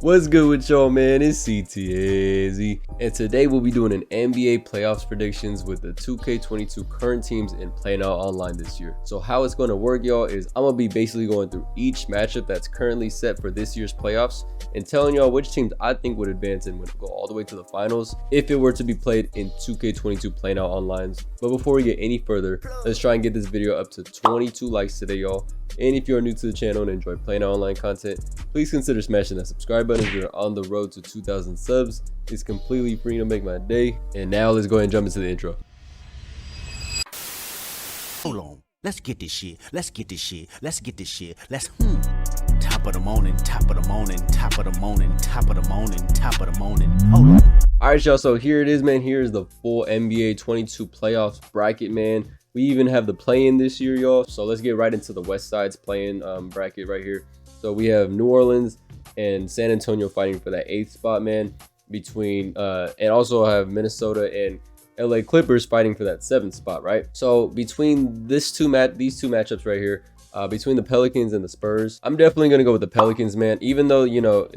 What's good with y'all, man? It's CTAZ, and today we'll be doing an NBA playoffs predictions with the 2K22 current teams in PlayNow Online this year. So how it's going to work, y'all, is I'm going to be basically going through each matchup that's currently set for this year's playoffs and telling y'all which teams I think would advance and would go all the way to the finals if it were to be played in 2K22 PlayNow Online. But before we get any further, let's try and get this video up to 22 likes today, y'all. And if you're new to the channel and enjoy PlayNow Online content, please consider smashing that subscribe button if you're on the road to 2,000 subs. It's completely free to make my day. And now let's go ahead and jump into the intro. Hold on. Let's get this shit. Let's get this shit. Let's get this shit. Let's Top of the morning, top of the morning, top of the morning, top of the morning, top of the morning. Hold on. All right, y'all. So here it is, man. Here's the full NBA 22 playoffs bracket, man. We even have the play-in this year, y'all. So let's get right into the West Side's play-in bracket right here. So we have New Orleans and San Antonio fighting for that 8th spot, man. Between and also have Minnesota and LA Clippers fighting for that 7th spot, right? So between these two matchups right here, between the Pelicans and the Spurs, I'm definitely gonna go with the Pelicans, man. Even though, you know,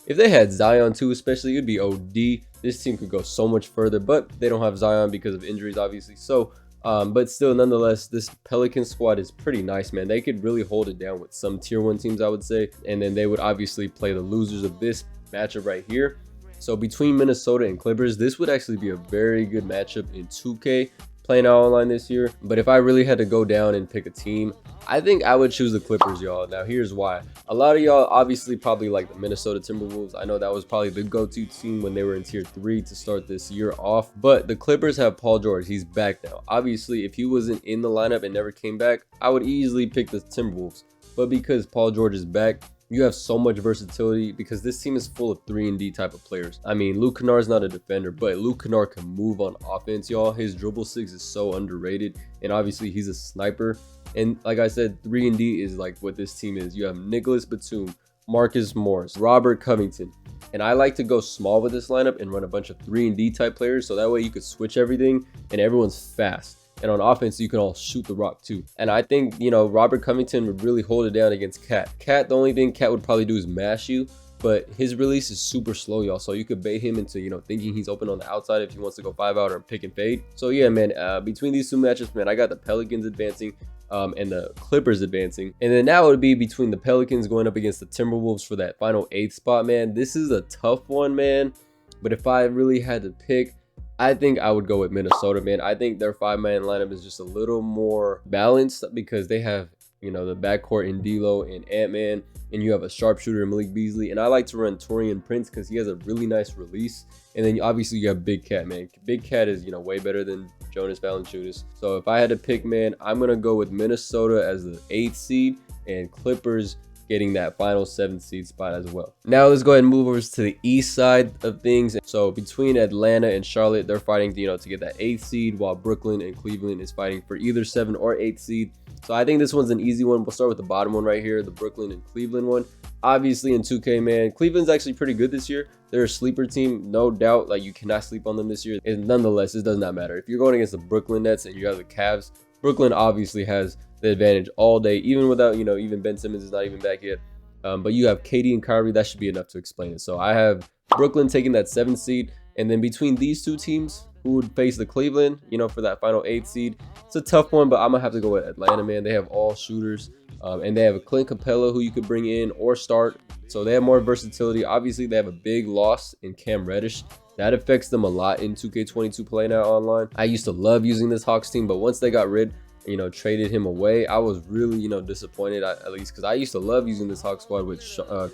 if they had Zion too, especially, it'd be OD. This team could go so much further, but they don't have Zion because of injuries, obviously. So but still, nonetheless, this Pelican squad is pretty nice, man. They could really hold it down with some tier 1 teams, I would say. And then they would obviously play the losers of this matchup right here. So between Minnesota and Clippers, this would actually be a very good matchup in 2K PlayNow Online this year. But if I really had to go down and pick a team, I think I would choose the Clippers, y'all. Now here's why. A lot of y'all obviously probably like the Minnesota Timberwolves. I know that was probably the go-to team when they were in tier 3 to start this year off, but the Clippers have Paul George. He's back now. Obviously, if he wasn't in the lineup and never came back, I would easily pick the Timberwolves. But because Paul George is back, you have so much versatility because this team is full of 3-and-D type of players. I mean, Luke Kennard's not a defender, but Luke Kennard can move on offense, y'all. His dribble 6 is so underrated, and obviously he's a sniper. And like I said, 3-and-D is like what this team is. You have Nicholas Batum, Marcus Morris, Robert Covington. And I like to go small with this lineup and run a bunch of 3-and-D type players, so that way you could switch everything and everyone's fast. And on offense, you can all shoot the rock too. And I think, you know, Robert Covington would really hold it down against Cat. The only thing Cat would probably do is mash you, but his release is super slow, y'all. So you could bait him into, you know, thinking he's open on the outside if he wants to go 5 out or pick and fade. So yeah, man, between these two matchups, man, I got the Pelicans advancing and the Clippers advancing. And then now it would be between the Pelicans going up against the Timberwolves for that final 8th spot, man. This is a tough one, man. But if I really had to pick, I think I would go with Minnesota, man. I think their 5-man lineup is just a little more balanced because they have, you know, the backcourt in D'Lo and Ant-Man, and you have a sharpshooter in Malik Beasley. And I like to run Taurean Prince because he has a really nice release. And then obviously you have Big Cat, man. Big Cat is, you know, way better than Jonas Valanciunas. So if I had to pick, man, I'm going to go with Minnesota as the 8th seed and Clippers getting that final 7th seed spot as well. Now let's go ahead and move over to the east side of things. So between Atlanta and Charlotte, they're fighting, you know, to get that 8th seed, while Brooklyn and Cleveland is fighting for either 7th or 8th seed. So I think this one's an easy one. We'll start with the bottom one right here, the Brooklyn and Cleveland one. Obviously in 2K, man, Cleveland's actually pretty good this year. They're a sleeper team, no doubt. Like, you cannot sleep on them this year. And nonetheless, it does not matter. If you're going against the Brooklyn Nets and you have the Cavs, Brooklyn obviously has the advantage all day, even without, you know, even Ben Simmons is not even back yet. But you have KD and Kyrie. That should be enough to explain it. So I have Brooklyn taking that 7th seed. And then between these two teams, who would face the Cleveland, you know, for that final 8th seed? It's a tough one, but I'm going to have to go with Atlanta, man. They have all shooters. And they have a Clint Capella who you could bring in or start. So they have more versatility. Obviously, they have a big loss in Cam Reddish. That affects them a lot in 2K22 PlayNow Online. I used to love using this Hawks team, but once they got rid, you know, traded him away, I was really, you know, disappointed, at least because I used to love using this Hawk squad with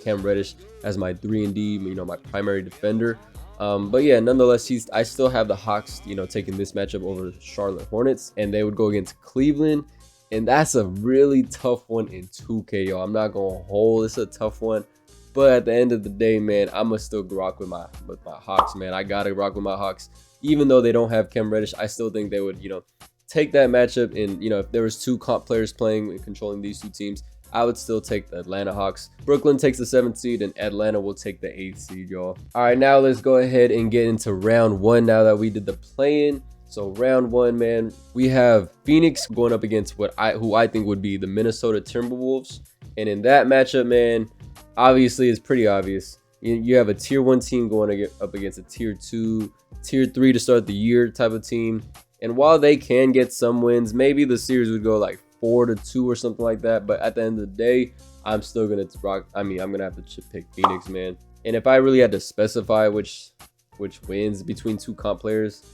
Cam Reddish as my 3-and-D, you know, my primary defender. But yeah, nonetheless, I still have the Hawks, you know, taking this matchup over the Charlotte Hornets, and they would go against Cleveland. And that's a really tough one in 2K, y'all. I'm not gonna hold. It's a tough one. But at the end of the day, man, I'm gonna still rock with my Hawks, man. I gotta rock with my Hawks. Even though they don't have Cam Reddish, I still think they would, you know, take that matchup. And, you know, if there was 2 comp players playing and controlling these 2 teams, I would still take the Atlanta Hawks. Brooklyn takes the 7th seed and Atlanta will take the 8th seed, y'all. All right, now let's go ahead and get into round 1 now that we did the play-in. So round 1, man, we have Phoenix going up against who I think would be the Minnesota Timberwolves. And in that matchup, man, obviously it's pretty obvious. You have a tier 1 team going up against a tier 2, tier 3 to start the year type of team. And while they can get some wins, maybe the series would go like 4-2 or something like that. But at the end of the day, I'm still gonna rock. I mean, I'm gonna have to pick Phoenix, man. And if I really had to specify which wins between two comp players,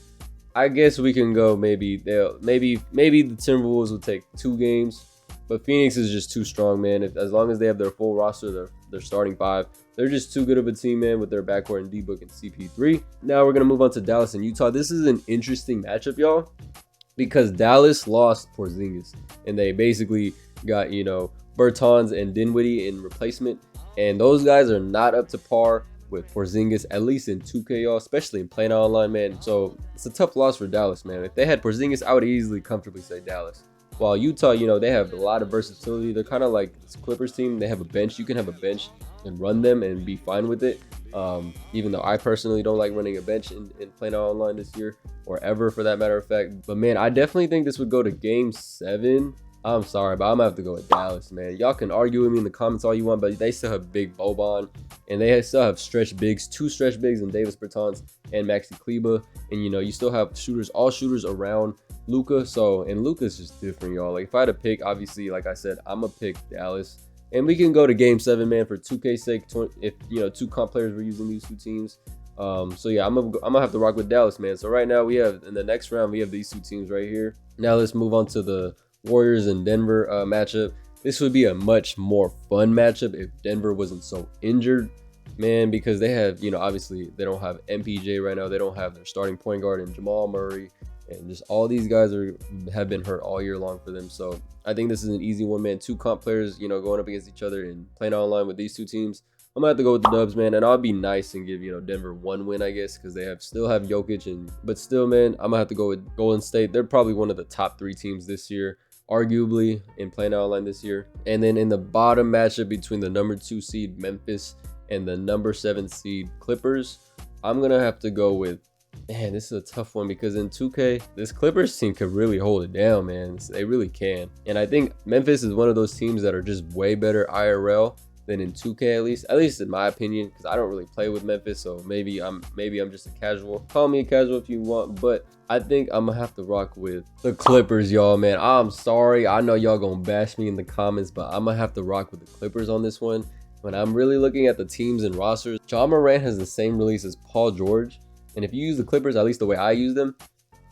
I guess we can go maybe the Timberwolves will take 2 games, but Phoenix is just too strong, man. As long as they have their full roster, their starting 5, they're just too good of a team, man, with their backcourt and D-Book and CP3. Now we're gonna move on to Dallas and Utah. This is an interesting matchup, y'all, because Dallas lost Porzingis, and they basically got, you know, Bertans and Dinwiddie in replacement, and those guys are not up to par with Porzingis, at least in 2K, y'all, especially in PlayNow Online, man. So it's a tough loss for Dallas, man. If they had Porzingis, I would easily comfortably say Dallas. While Utah, you know, they have a lot of versatility. They're kind of like this Clippers team. They have a bench. You can have a bench and run them and be fine with it. Even though I personally don't like running a bench in PlayNow Online this year, or ever for that matter of fact. But man, I definitely think this would go to game 7. I'm sorry, but I'm gonna have to go with Dallas, man. Y'all can argue with me in the comments all you want, but they still have big Boban, and they still have stretch bigs, 2 stretch bigs in Davis Bertans and Maxi Kleber. And you know, you still have shooters, all shooters around Luka. So, and Luka's just different, y'all. Like if I had to pick, obviously, like I said, I'm gonna pick Dallas. And we can go to game 7, man, for 2K's sake. If you know, 2 comp players were using these 2 teams. So yeah, I'm gonna have to rock with Dallas, man. So right now we have, in the next round, we have these 2 teams right here. Now let's move on to the Warriors and Denver matchup. This would be a much more fun matchup if Denver wasn't so injured, man, because they have, you know, obviously they don't have MPJ right now. They don't have their starting point guard in Jamal Murray, and just all these guys have been hurt all year long for them. So I think this is an easy one, man. 2 comp players, you know, going up against each other and playing online with these 2 teams. I'm gonna have to go with the Dubs, man, and I'll be nice and give, you know, Denver 1 win, I guess, because they still have Jokic, but still, man, I'm gonna have to go with Golden State. They're probably one of the top 3 teams this year, arguably, in PlayNow Online this year. And then in the bottom matchup between the number 2 seed Memphis and the number 7 seed Clippers, I'm gonna have to go with, man, this is a tough one, because in 2K, this Clippers team could really hold it down, man. They really can. And I think Memphis is one of those teams that are just way better IRL than in 2K, at least in my opinion, because I don't really play with Memphis. So maybe I'm just a casual. Call me a casual if you want, but I think I'm gonna have to rock with the Clippers, y'all, man. I'm sorry, I know y'all gonna bash me in the comments, but I'm gonna have to rock with the Clippers on this one. When I'm really looking at the teams and rosters, Ja Morant has the same release as Paul George, and if you use the Clippers, at least the way I use them,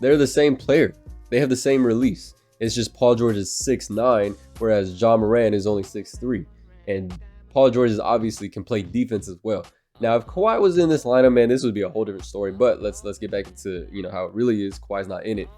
they're the same player. They have the same release. It's just Paul George is 6'9", whereas Ja Morant is only 6'3", and Paul George obviously can play defense as well. Now, if Kawhi was in this lineup, man, this would be a whole different story. But let's get back into, you know, how it really is. Kawhi's not in it.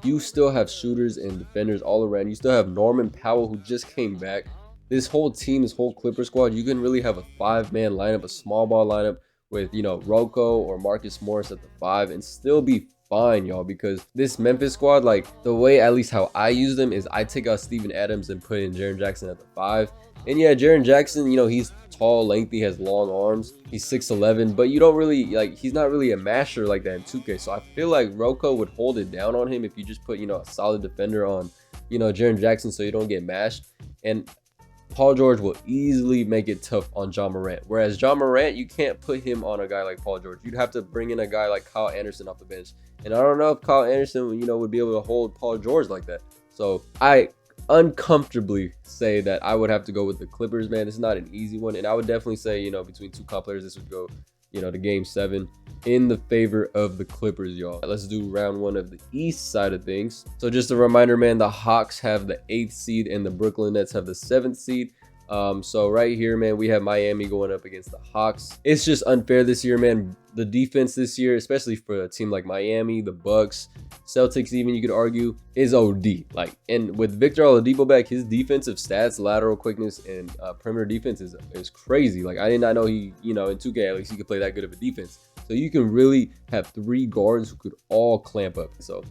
You still have shooters and defenders all around. You still have Norman Powell, who just came back. This whole team, this whole Clipper squad, you can really have a 5-man lineup, a small ball lineup with, you know, Rocco or Marcus Morris at the 5 and still be fine, y'all, because this Memphis squad, like the way, at least how I use them, is I take out Steven Adams and put in Jaren Jackson at the 5. And yeah, Jaren Jackson, you know, he's tall, lengthy, has long arms. He's 6'11", but you don't really, like, he's not really a masher like that in 2K. So I feel like Rocco would hold it down on him if you just put, you know, a solid defender on, you know, Jaren Jackson so you don't get mashed. And Paul George will easily make it tough on Ja Morant. Whereas Ja Morant, you can't put him on a guy like Paul George. You'd have to bring in a guy like Kyle Anderson off the bench. And I don't know if Kyle Anderson, you know, would be able to hold Paul George like that. So I uncomfortably say that I would have to go with the Clippers, man. This is not an easy one. And I would definitely say, you know, between 2 comp players, this would go, you know, to game 7 in the favor of the Clippers, y'all. Let's do round 1 of the East side of things. So just a reminder, man, the Hawks have the 8th seed and the Brooklyn Nets have the 7th seed. So right here, man, we have Miami going up against the Hawks. It's just unfair this year, man. The defense this year, especially for a team like Miami, the Bucks, Celtics, even you could argue, is OD. Like, and with Victor Oladipo back, his defensive stats, lateral quickness, and perimeter defense is crazy. Like, I did not know he, you know, in 2K at least he could play that good of a defense. So you can really have 3 guards who could all clamp up. So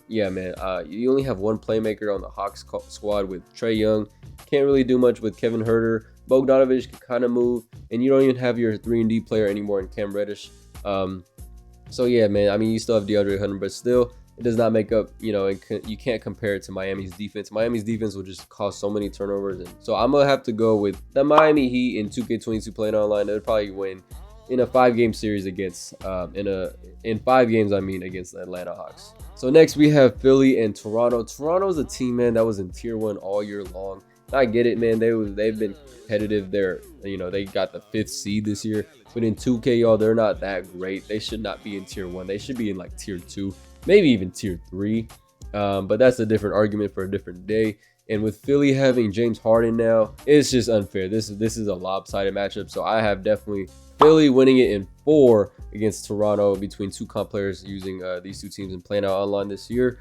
yeah, man, you only have 1 playmaker on the Hawks squad with Trae Young. Can't really do much with Kevin Huerter. Bogdanovic can kind of move, and you don't even have your 3-and-D player anymore in Cam Reddish. So yeah, man, I mean, you still have DeAndre Hunter, but still, it does not make up, you know, and you can't compare it to Miami's defense. Miami's defense will just cause so many turnovers. And so I'm gonna have to go with the Miami Heat in 2K22 PlayNow Online. They'll probably win in a 5-game series against in 5 games, I mean, against the Atlanta Hawks. So next we have Philly and Toronto. Toronto's a team, man, that was in tier 1 all year long. I get it, man. They've been competitive. They're, you know, they got the 5th seed this year, but in 2K, y'all, they're not that great. They should not be in tier 1. They should be in like tier 2, maybe even tier 3. But that's a different argument for a different day. And with Philly having James Harden now, it's just unfair. This is a lopsided matchup. So I have definitely Philly winning it in 4 against Toronto between 2 comp players using these 2 teams in PlayNow Online this year.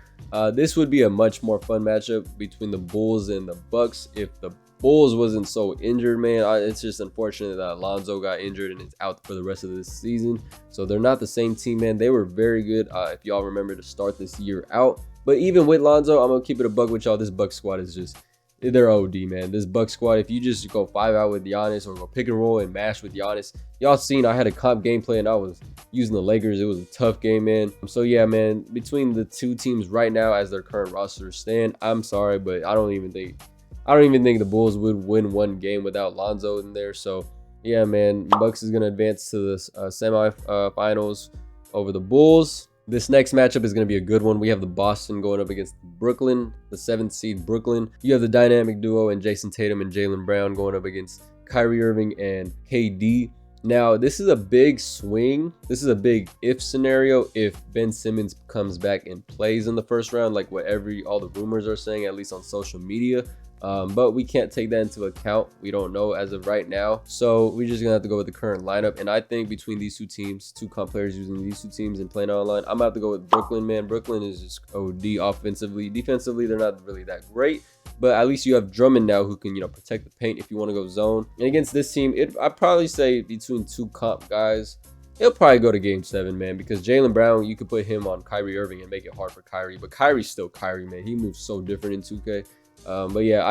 This would be a much more fun matchup between the Bulls and the Bucks if the Bulls wasn't so injured, man. It's just unfortunate that Alonzo got injured and is out for the rest of this season. So they're not the same team, man. They were very good, if y'all remember, to start this year out. But even with Lonzo, I'm going to keep it a buck with y'all. This Bucks squad is just, they're OD, man. This Bucks squad, if you just go 5 out with Giannis or go pick and roll and mash with Giannis, y'all seen I had a comp gameplay and I was using the Lakers. It was a tough game, man. So yeah, man, between the 2 teams right now as their current rosters stand, I'm sorry, but I don't even think the Bulls would win 1 game without Lonzo in there. So yeah, man, Bucks is going to advance to the semifinals over the Bulls. This next matchup is going to be a good one. We have the Boston going up against Brooklyn, the 7th seed Brooklyn. You have the dynamic duo and Jason Tatum and Jaylen Brown going up against Kyrie Irving and KD. Now, this is a big swing. This is a big if scenario if Ben Simmons comes back and plays in the first round, like what all the rumors are saying, at least on social media. But we can't take that into account. We don't know as of right now. So we're just going to have to go with the current lineup. And I think between these 2 teams, 2 comp players using these 2 teams and playing online, I'm going to have to go with Brooklyn, man. Brooklyn is just OD offensively. Defensively, they're not really that great. But at least you have Drummond now who can, you know, protect the paint if you want to go zone. And against this team, I'd probably say between 2 comp guys, he'll probably go to game 7, man, because Jaylen Brown, you could put him on Kyrie Irving and make it hard for Kyrie. But Kyrie's still Kyrie, man. He moves so different in 2K. But yeah,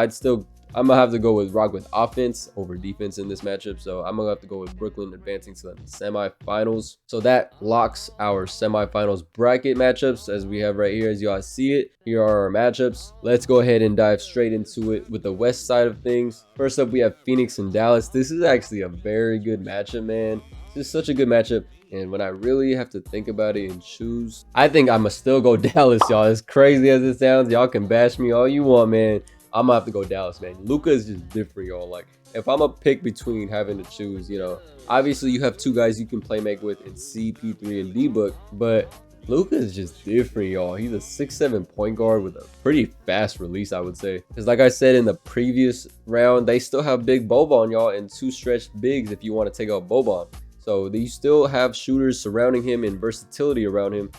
I'm gonna have to go with offense over defense in this matchup. So I'm gonna have to go with Brooklyn advancing to the semifinals. So that locks our semifinals bracket matchups as we have right here. As y'all see it, here are our matchups. Let's go ahead and dive straight into it with the west side of things. First up, we have Phoenix and Dallas. This is actually a very good matchup, man. This is such a good matchup. And when I really have to think about it and choose, I think I'm going to still go Dallas, y'all. As crazy as it sounds, y'all can bash me all you want, man. I'm going to have to go Dallas, man. Luka is just different, y'all. Like, if I'm going to pick between having to choose, you know, obviously you have 2 guys you can play make with in CP3 and D-Book, but Luka is just different, y'all. He's a 6'7" point guard with a pretty fast release, I would say. Because like I said in the previous round, they still have big Boban, y'all, and 2 stretched bigs if you want to take out Boban. So you still have shooters surrounding him and versatility around him,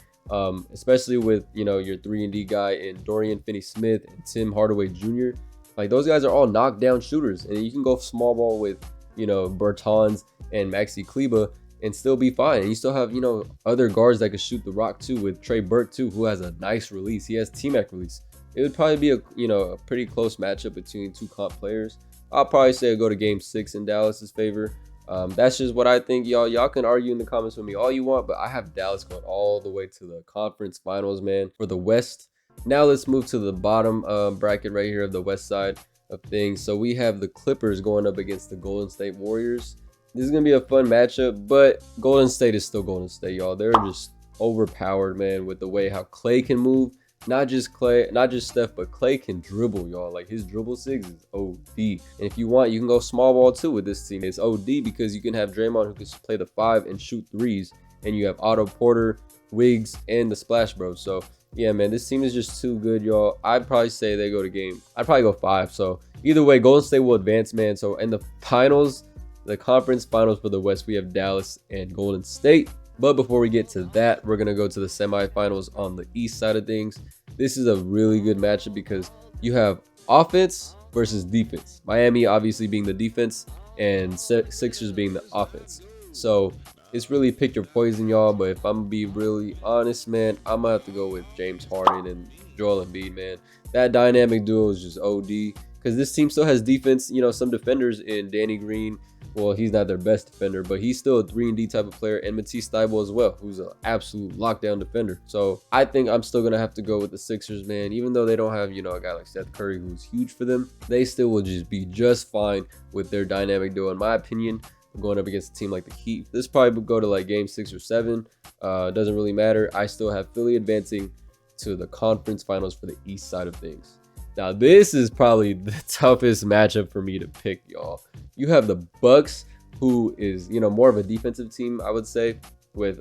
especially with, you know, your 3-and-D guy in Dorian Finney-Smith and Tim Hardaway Jr. Like, those guys are all knockdown shooters, and you can go small ball with, you know, Bertans and Maxi Kleber and still be fine. And you still have, you know, other guards that can shoot the rock too, with Trey Burke too, who has a nice release. He has T-Mac release. It would probably be a pretty close matchup between 2 comp players. I'll probably say I'll go to game 6 in Dallas's favor. That's just what I think, y'all. Y'all can argue in the comments with me all you want, but I have Dallas going all the way to the conference finals, man, for the West. Now let's move to the bottom bracket right here of the West side of things. So we have the Clippers going up against the Golden State Warriors. This is gonna be a fun matchup, but Golden State is still Golden State, y'all. They're just overpowered, man, with the way how Clay can move. Not just Steph, but Clay can dribble, y'all. Like, his dribble 6 is OD. And if you want, you can go small ball too with this team. It's OD because you can have Draymond who can play the 5 and shoot 3s, and you have Otto Porter, Wiggs, and the Splash Bros. So yeah, man, this team is just too good, y'all. I'd probably say they go to game. I'd probably go 5. So either way, Golden State will advance, man. So in the finals, the conference finals for the West, we have Dallas and Golden State. But before we get to that, we're going to go to the semifinals on the east side of things. This is a really good matchup because you have offense versus defense. Miami obviously being the defense and Sixers being the offense. So it's really pick your poison, y'all. But if I'm going to be really honest, man, I'm going to have to go with James Harden and Joel Embiid, man. That dynamic duo is just OD because this team still has defense, you know, some defenders in Danny Green, Well, he's not their best defender, but he's still a 3-and-D type of player, and Matisse Thybulle as well, who's an absolute lockdown defender. So I think I'm still gonna have to go with the Sixers, man. Even though they don't have, you know, a guy like Seth Curry who's huge for them, they still will just be just fine with their dynamic duo, in my opinion. Going up against a team like the Heat, this probably would go to like game 6 or 7. Doesn't really matter. I still have Philly advancing to the conference finals for the East side of things. Now, this is probably the toughest matchup for me to pick, y'all. You have the Bucks, who is, you know, more of a defensive team, I would say, with,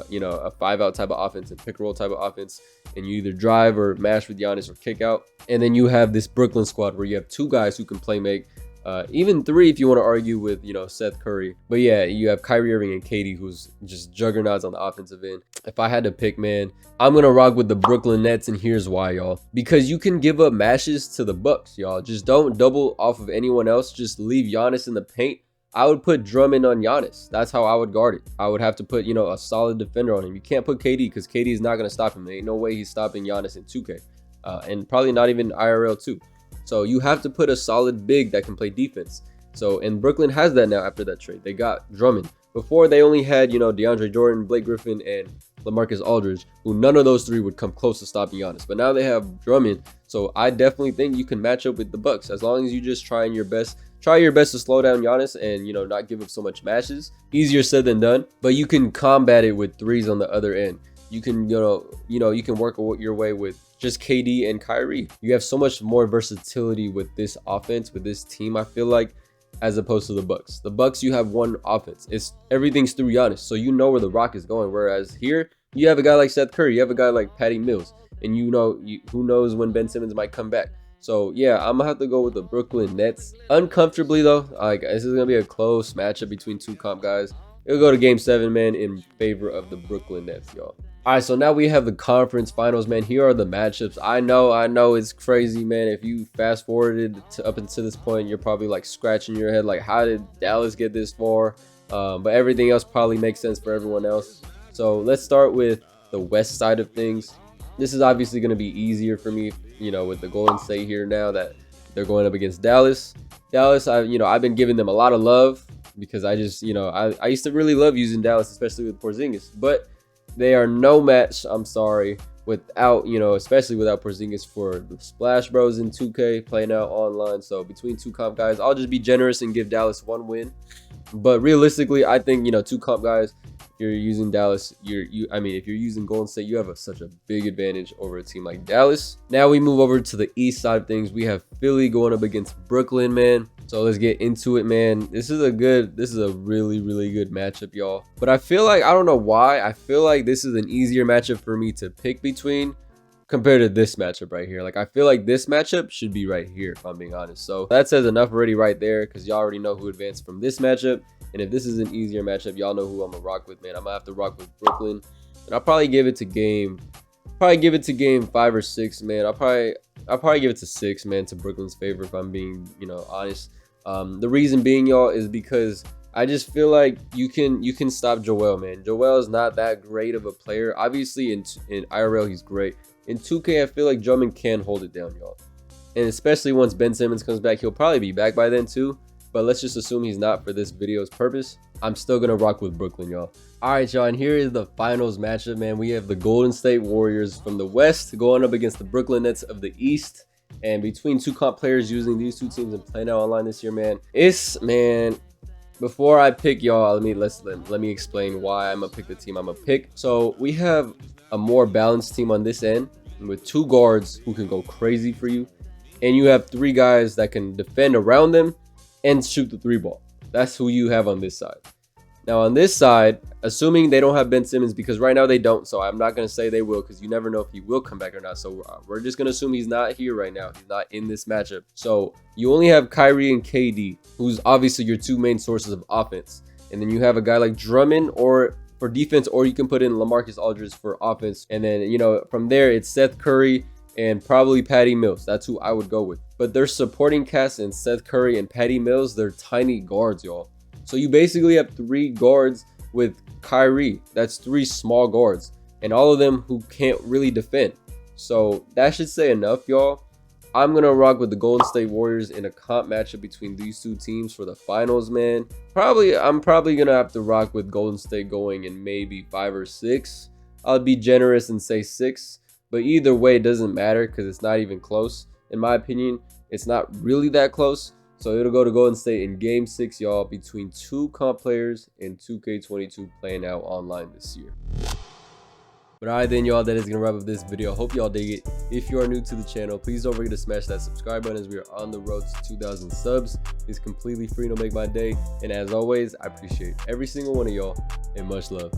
you know, a 5-out type of offense and pick-and-roll type of offense. And you either drive or mash with Giannis or kick out. And then you have this Brooklyn squad where you have 2 guys who can play make. Even 3 if you want to argue with, you know, Seth Curry. But yeah, you have Kyrie Irving and KD, who's just juggernauts on the offensive end. If I had to pick, man, I'm going to rock with the Brooklyn Nets, and here's why, y'all. Because you can give up mashes to the Bucks, y'all. Just don't double off of anyone else. Just leave Giannis in the paint. I would put Drummond on Giannis. That's how I would guard it. I would have to put, you know, a solid defender on him. You can't put KD because KD is not going to stop him. There ain't no way he's stopping Giannis in 2K. And probably not even IRL too. So you have to put a solid big that can play defense. So, and Brooklyn has that now after that trade. They got Drummond. Before, they only had, you know, DeAndre Jordan, Blake Griffin, and LaMarcus Aldridge, who none of those 3 would come close to stopping Giannis. But now they have Drummond. So I definitely think you can match up with the Bucks as long as you just try your best to slow down Giannis and, you know, not give up so much matches. Easier said than done, but you can combat it with 3s on the other end. You can, you know, you can work your way with just KD and Kyrie. You have so much more versatility with this offense, with this team, I feel like, as opposed to the Bucks. The Bucks, you have one offense. Everything's through Giannis, so you know where the rock is going. Whereas here, you have a guy like Seth Curry, you have a guy like Patty Mills, and you know, who knows when Ben Simmons might come back. So yeah, I'm gonna have to go with the Brooklyn Nets. Uncomfortably though, like this is gonna be a close matchup between 2 comp guys. It'll go to game 7, man, in favor of the Brooklyn Nets, y'all. All right, so now we have the conference finals, man. Here are the matchups. I know it's crazy, man. If you fast forwarded up until this point, you're probably like scratching your head, like, how did Dallas get this far? But everything else probably makes sense for everyone else. So let's start with the west side of things. This is obviously going to be easier for me, you know, with the Golden State here now that they're going up against Dallas. Dallas, I've been giving them a lot of love because I just, I used to really love using Dallas, especially with Porzingis, but they are no match, I'm sorry, without, especially without Porzingis for the Splash Bros in 2K, PlayNow Online. So between 2 comp guys, I'll just be generous and give Dallas 1 win. But realistically, I think, 2 comp guys, if you're using Dallas, if you're using Golden State, you have such a big advantage over a team like Dallas. Now we move over to the east side of things. We have Philly going up against Brooklyn, man. So let's get into it, man. This is a really, really good matchup, y'all. But I feel like, I don't know why, I feel like this is an easier matchup for me to pick between compared to this matchup right here. Like, I feel like this matchup should be right here, if I'm being honest. So that says enough already right there, because y'all already know who advanced from this matchup. And if this is an easier matchup, y'all know who I'm gonna rock with, man. I'm gonna have to rock with Brooklyn. And I'll probably give it to game 5 or 6, man. I'll probably give it to 6, man, to Brooklyn's favor, if I'm being, honest. The reason being, y'all, is because I just feel like you can stop Joel, man. Joel is not that great of a player. Obviously, in IRL, he's great. In 2K, I feel like Drummond can hold it down, y'all. And especially once Ben Simmons comes back, he'll probably be back by then too. But let's just assume he's not for this video's purpose. I'm still going to rock with Brooklyn, y'all. All right, y'all, and here is the finals matchup, man. We have the Golden State Warriors from the West going up against the Brooklyn Nets of the East. And between 2 comp players using these 2 teams in PlayNow Online this year, man, before I pick y'all, let me explain why I'm going to pick the team I'm going to pick. So we have a more balanced team on this end with 2 guards who can go crazy for you. And you have 3 guys that can defend around them and shoot the 3 ball. That's who you have on this side. Now on this side, assuming they don't have Ben Simmons, because right now they don't, so I'm not going to say they will, because you never know if he will come back or not. So we're just going to assume he's not here right now. He's not in this matchup. So you only have Kyrie and KD, who's obviously your 2 main sources of offense. And then you have a guy like Drummond or for defense, or you can put in LaMarcus Aldridge for offense. And then, from there, it's Seth Curry and probably Patty Mills. That's who I would go with. But their supporting cast in Seth Curry and Patty Mills, they're tiny guards, y'all. So you basically have 3 guards with Kyrie. That's 3 small guards. And all of them who can't really defend. So that should say enough, y'all. I'm going to rock with the Golden State Warriors in a comp matchup between these two teams for the finals, man. I'm probably going to have to rock with Golden State going in maybe 5 or 6. I'll be generous and say 6. But either way, it doesn't matter because it's not even close. In my opinion, it's not really that close. So it'll go to Golden State in Game 6, y'all, between 2 comp players in 2K22 PlayNow Online this year. But alright then, y'all, that is going to wrap up this video. Hope y'all dig it. If you are new to the channel, please don't forget to smash that subscribe button as we are on the road to 2,000 subs. It's completely free to make my day. And as always, I appreciate every single one of y'all and much love.